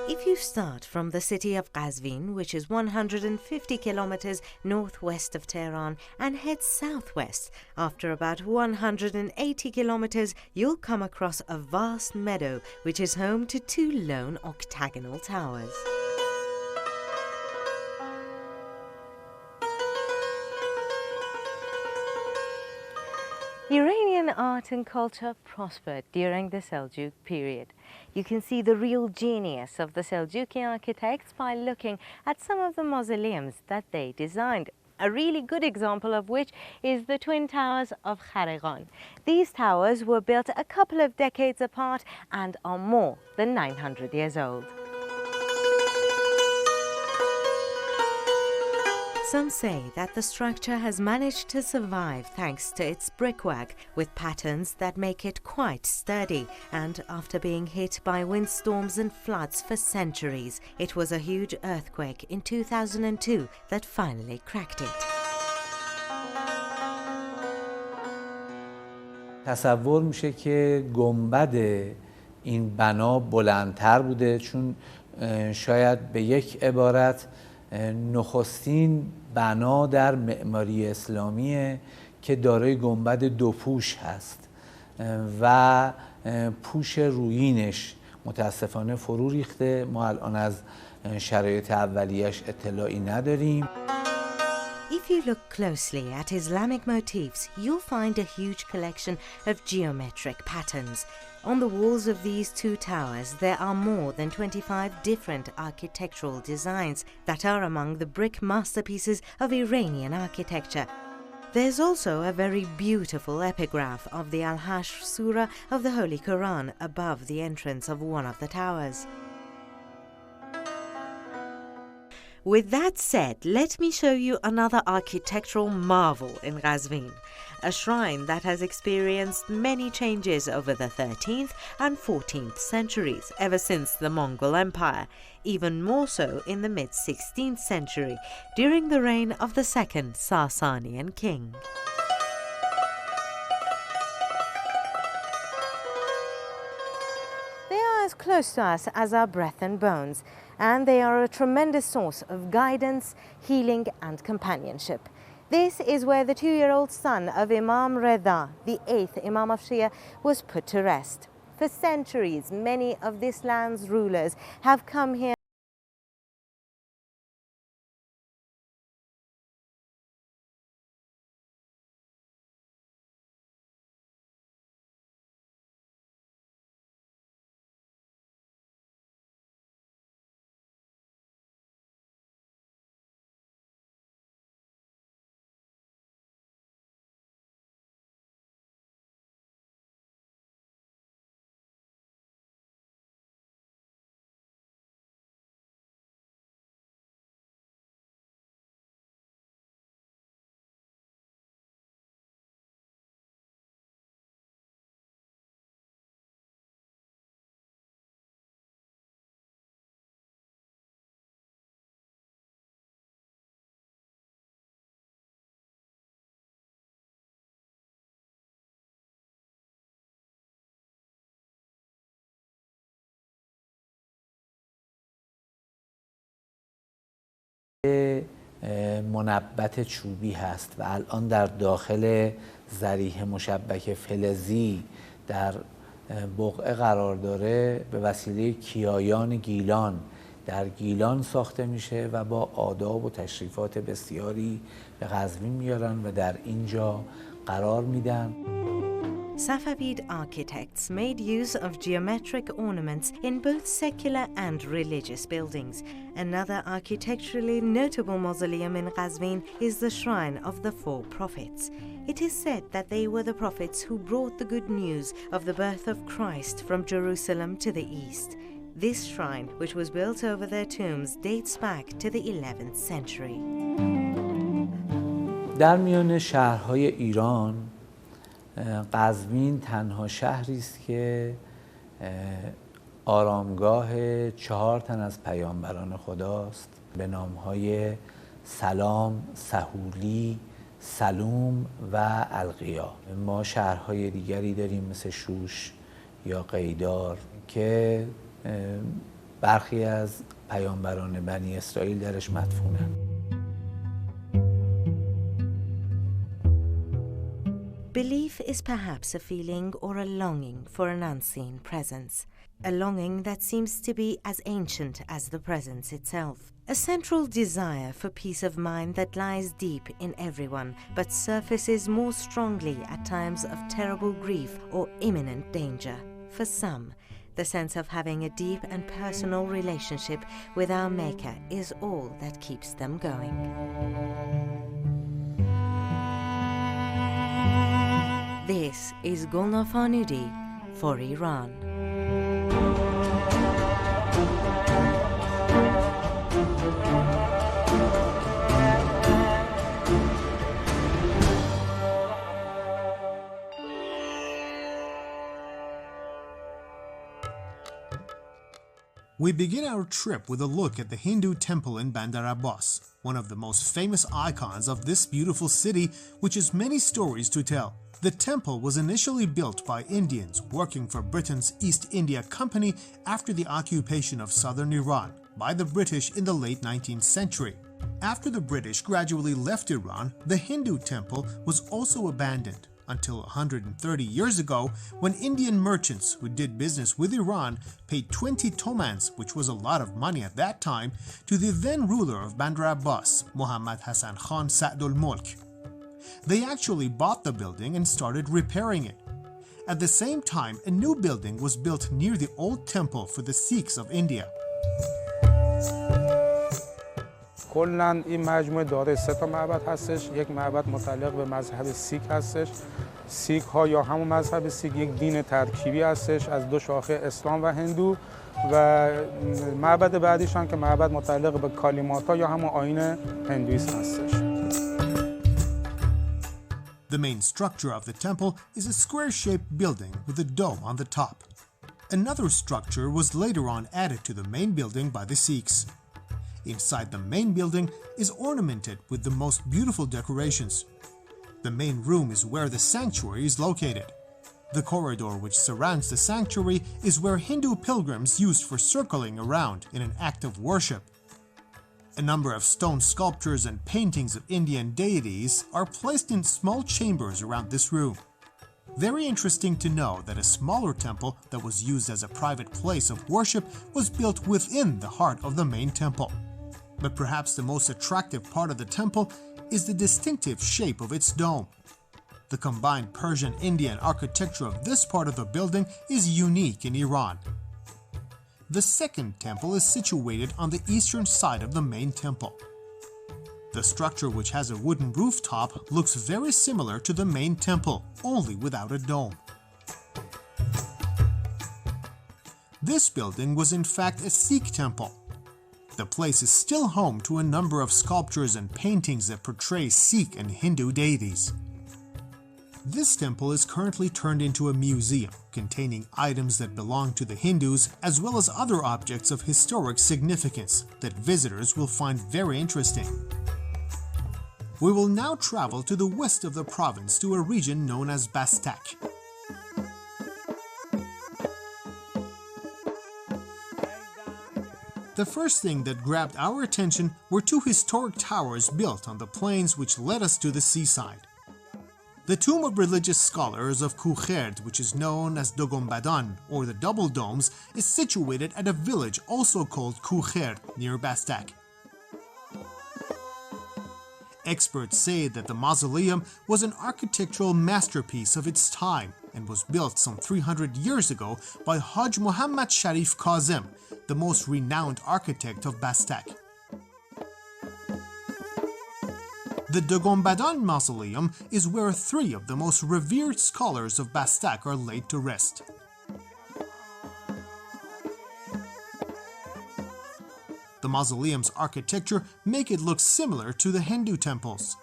If you start from the city of Qazvin, which is 150 kilometers northwest of Tehran, and head southwest, after about 180 kilometers, you'll come across a vast meadow which is home to two lone octagonal towers. Iranian art and culture prospered during the Seljuk period. You can see the real genius of the Seljuki architects by looking at some of the mausoleums that they designed. A really good example of which is the Twin Towers of Kharegan. These towers were built a couple of decades apart and are more than 900 years old. Some say that the structure has managed to survive thanks to its brickwork, with patterns that make it quite sturdy, and after being hit by windstorms and floods for centuries, it was a huge earthquake in 2002 that finally cracked it. تصور میشه که گنبد این بنا بلندتر بوده، چون شاید به یک عبارت نخستین بنا در معماری اسلامیه که دارای گنبد دو پوش هست و پوش رویینش متاسفانه فرو ریخته. ما الان از شرایط اولیش اطلاعی نداریم. If you look closely at Islamic motifs, you'll find a huge collection of geometric patterns. On the walls of these two towers, there are more than 25 different architectural designs that are among the brick masterpieces of Iranian architecture. There's also a very beautiful epigraph of the Al-Hashr Surah of the Holy Quran above the entrance of one of the towers. With that said, let me show you another architectural marvel in Qazvin, a shrine that has experienced many changes over the 13th and 14th centuries, ever since the Mongol Empire, even more so in the mid-16th century, during the reign of the second Sasanian king. They are as close to us as our breath and bones, and they are a tremendous source of guidance, healing and companionship. This is where the 2-year-old son of Imam Reza, the 8th Imam of Shia, was put to rest. For centuries, many of this land's rulers have come here منبت چوبی هست و الان در داخل ضریح مشبک فلزی در بقعه قرار داره. به وسیله کیایان گیلان در گیلان ساخته میشه و با آداب و تشریفات بسیاری به قزوین میارن و در اینجا قرار میدن. Safavid architects made use of geometric ornaments in both secular and religious buildings. Another architecturally notable mausoleum in Qazvin is the Shrine of the Four Prophets. It is said that they were the prophets who brought the good news of the birth of Christ from Jerusalem to the east. This shrine, which was built over their tombs, dates back to the 11th century. در میان شهرهای ایران قزوین تنها شهری است که آرامگاه 4 تن از پیامبران خداست به نامهای سلام، سهولی، سلوم و القیا. ما شهرهای دیگری داریم مثل شوش یا قیدار که برخی از پیامبران بنی اسرائیل درش مدفونن. Belief is perhaps a feeling or a longing for an unseen presence, a longing that seems to be as ancient as the presence itself, a central desire for peace of mind that lies deep in everyone but surfaces more strongly at times of terrible grief or imminent danger. For some, the sense of having a deep and personal relationship with our Maker is all that keeps them going. This is Gulnar Farnudi for Iran. We begin our trip with a look at the Hindu temple in Bandar Abbas, one of the most famous icons of this beautiful city, which has many stories to tell. The temple was initially built by Indians working for Britain's East India Company after the occupation of southern Iran by the British in the late 19th century. After the British gradually left Iran, the Hindu temple was also abandoned until 130 years ago, when Indian merchants who did business with Iran paid 20 tomans, which was a lot of money at that time, to the then ruler of Bandar Abbas, Muhammad Hassan Khan Sa'dul Mulk. They actually bought the building and started repairing it. At the same time, a new building was built near the old temple for the Sikhs of India. کلاً این مجموعه دارای 3 تا معبد هستش. یک معبد متعلق به مذهب سیک هستش. سیک ها یا همون مذهب سیک یک دین ترکیبی هستش از 2 شاخه اسلام و هندو، و معبد بعدیشان که معبد متعلق به کالیماتا یا همون آیین هندویسم هستش. The main structure of the temple is a square-shaped building with a dome on the top. Another structure was later on added to the main building by the Sikhs. Inside the main building is ornamented with the most beautiful decorations. The main room is where the sanctuary is located. The corridor which surrounds the sanctuary is where Hindu pilgrims used for circling around in an act of worship. A number of stone sculptures and paintings of Indian deities are placed in small chambers around this room. Very interesting to know that a smaller temple that was used as a private place of worship was built within the heart of the main temple. But perhaps the most attractive part of the temple is the distinctive shape of its dome. The combined Persian-Indian architecture of this part of the building is unique in Iran. The second temple is situated on the eastern side of the main temple. The structure, which has a wooden rooftop, looks very similar to the main temple, only without a dome. This building was in fact a Sikh temple. The place is still home to a number of sculptures and paintings that portray Sikh and Hindu deities. This temple is currently turned into a museum containing items that belong to the Hindus, as well as other objects of historic significance that visitors will find very interesting. We will now travel to the west of the province to a region known as Bastak. The first thing that grabbed our attention were 2 historic towers built on the plains which led us to the seaside. The tomb of religious scholars of Kukherd, which is known as Dogombadan or the Double Domes, is situated at a village also called Kukherd near Bastak. Experts say that the mausoleum was an architectural masterpiece of its time and was built some 300 years ago by Haj Muhammad Sharif Qazvin, the most renowned architect of Bastak. The Dogombadan mausoleum is where 3 of the most revered scholars of Bastak are laid to rest. The mausoleum's architecture make it look similar to the Hindu temples.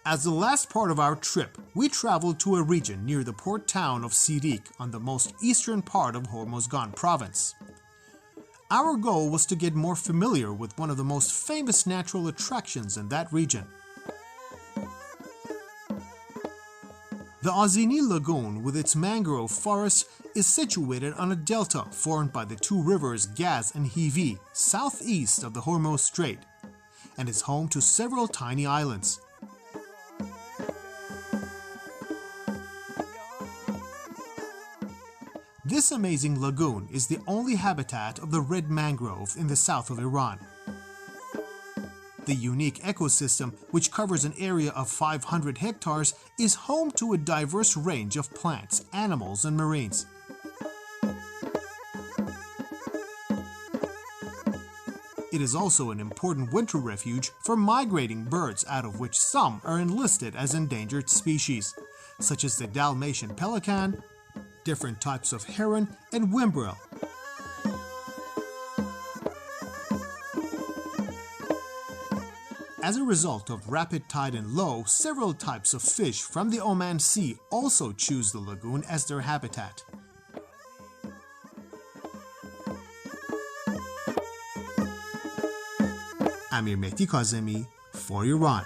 As the last part of our trip, we traveled to a region near the port town of Sirik on the most eastern part of Hormozgan province. Our goal was to get more familiar with one of the most famous natural attractions in that region. The Azini Lagoon, with its mangrove forest, is situated on a delta formed by the two rivers Gaz and Hivi, southeast of the Hormuz Strait, and is home to several tiny islands. This amazing lagoon is the only habitat of the red mangrove in the south of Iran. The unique ecosystem, which covers an area of 500 hectares, is home to a diverse range of plants, animals, and marines. It is also an important winter refuge for migrating birds, out of which some are enlisted as endangered species, such as the Dalmatian pelican, different types of heron, and whimbrel. As a result of rapid tide and low, several types of fish from the Oman Sea also choose the lagoon as their habitat. Amir Mehdi Kazemi for Iran.